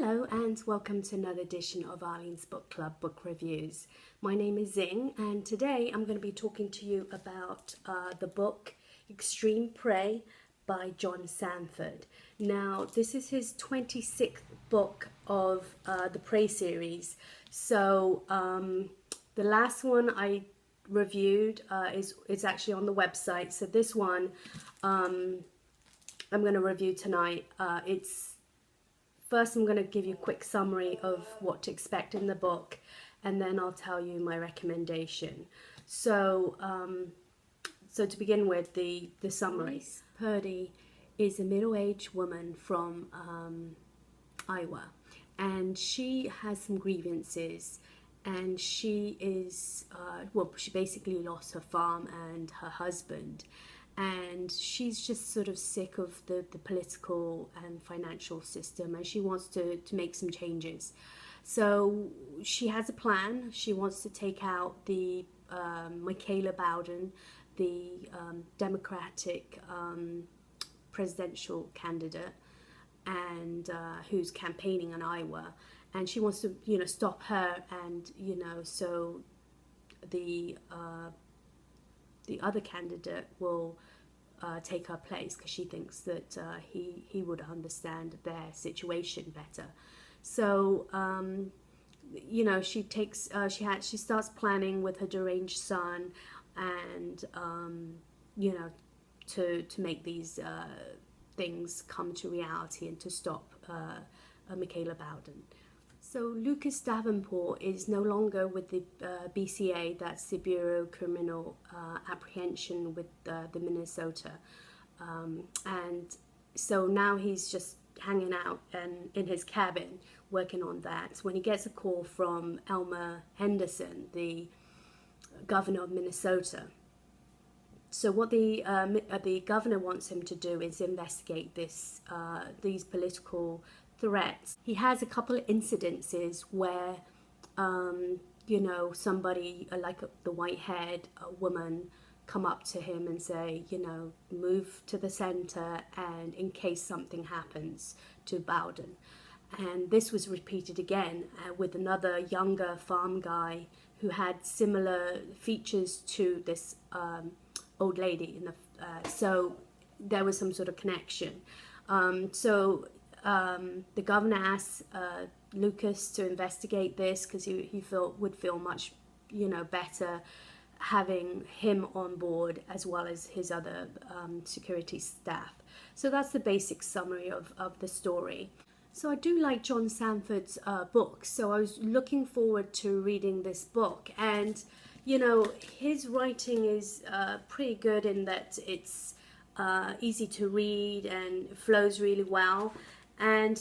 Hello and welcome to another edition of Arlene's Book Club Book Reviews. My name is Zing and today I'm going to be talking to you about the book Extreme Prey by John Sandford. Now this is his 26th book of the Prey series. So the last one I reviewed is actually on the website. So this one I'm going to review tonight. First, I'm going to give you a quick summary of what to expect in the book, and then I'll tell you my recommendation. So, to begin with, the summary. Marlys Purdy is a middle-aged woman from Iowa, and she has some grievances, and she is, she basically lost her farm and her husband. And she's just sort of sick of the political and financial system, and she wants to make some changes. So she has a plan. She wants to take out the Michaela Bowden, the Democratic presidential candidate, and who's campaigning in Iowa. And she wants to, stop her, and so the other candidate will take her place because she thinks that he would understand their situation better. So she starts planning with her deranged son, and to make these things come to reality and to stop Michaela Bowden. So Lucas Davenport is no longer with the BCA, that's the Bureau of Criminal Apprehension with the Minnesota. And so now he's just hanging out and in his cabin working on that when he gets a call from Elmer Henderson, the governor of Minnesota. So what the governor wants him to do is investigate these political threats. He has a couple of incidences where somebody like the white-haired woman come up to him and say, move to the center and in case something happens to Bowden. And this was repeated again with another younger farm guy who had similar features to this old lady so there was some sort of connection. The governor asked Lucas to investigate this because he would feel much, better having him on board as well as his other security staff. So that's the basic summary of the story. So I do like John Sandford's books, so I was looking forward to reading this book. And, his writing is pretty good in that it's easy to read and flows really well. And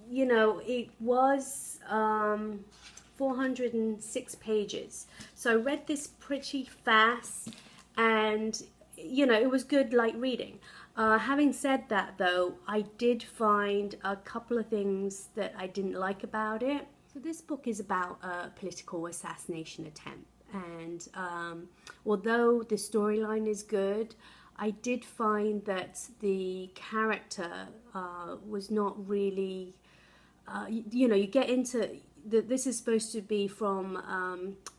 it was 406 pages, so I read this pretty fast, and it was good light reading. Having said that, though, I did find a couple of things that I didn't like about it. So this book is about a political assassination attempt, and although the storyline is good, I did find that the character was not really, you get into, this is supposed to be from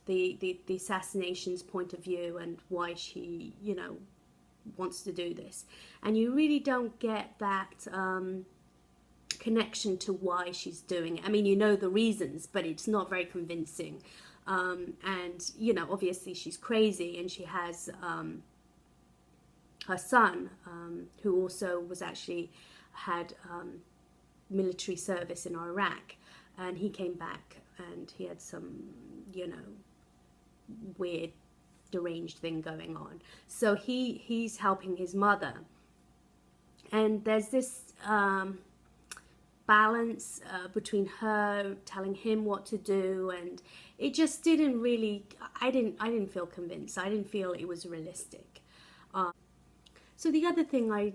the assassination's point of view and why she, wants to do this. And you really don't get that connection to why she's doing it. I mean, the reasons, but it's not very convincing. And, obviously she's crazy, and she has her son, who also had military service in Iraq, and he came back and he had some, weird, deranged thing going on. So he's helping his mother, and there's this balance between her telling him what to do, and it just didn't really. I didn't feel convinced. I didn't feel it was realistic. So the other thing I,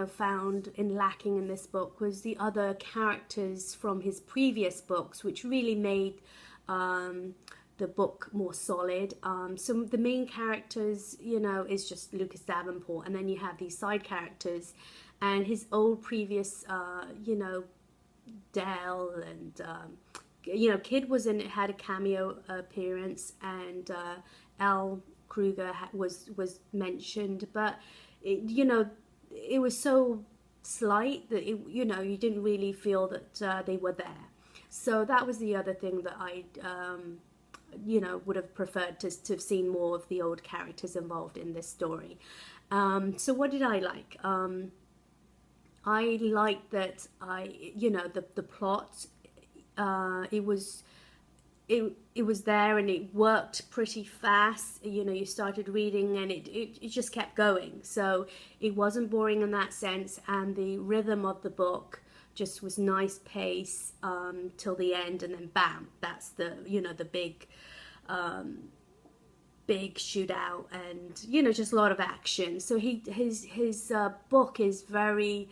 found lacking in this book was the other characters from his previous books, which really made the book more solid. So the main characters, is just Lucas Davenport, and then you have these side characters, and his old previous, Dell, and you know, Kid was in it, had a cameo appearance, and Al Kruger was mentioned, but it, you know, it was so slight that it, you know, you didn't really feel that they were there. So that was the other thing that I you know, would have preferred to have seen more of the old characters involved in this story. So what did I like? I liked that you know, the plot, it was there, and it worked pretty fast. You know, you started reading and it just kept going. So it wasn't boring in that sense, and the rhythm of the book just was nice pace till the end, and then bam, that's the, you know, the big shootout, and you know, just a lot of action. So his book is very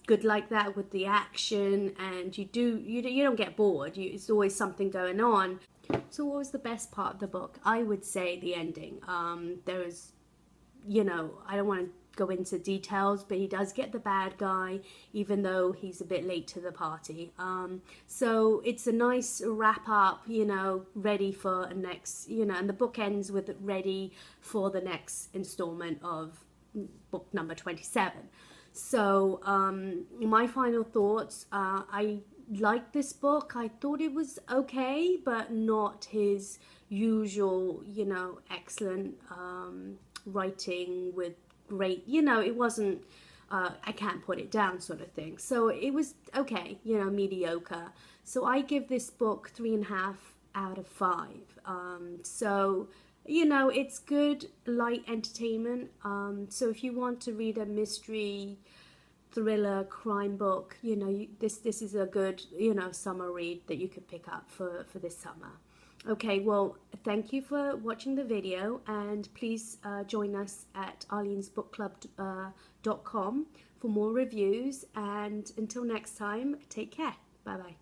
good like that, with the action, and you don't get bored. It's always something going on. So what was the best part of the book? I would say the ending. There is, you know, I don't want to go into details, but he does get the bad guy, even though he's a bit late to the party. So it's a nice wrap up, you know, ready for a next, you know, and the book ends with ready for the next installment of book number 27. So my final thoughts, I liked this book. I thought it was okay, but not his usual, you know, excellent writing with great, you know, it wasn't I can't put it down sort of thing. So it was okay, you know, mediocre. So I give this book 3.5 out of 5. So, you know, it's good light entertainment. So if you want to read a mystery thriller crime book, you know, this is a good, you know, summer read that you could pick up for this summer. Okay, well, thank you for watching the video, and please join us at arlenesbookclub.com for more reviews, and until next time, take care. Bye bye.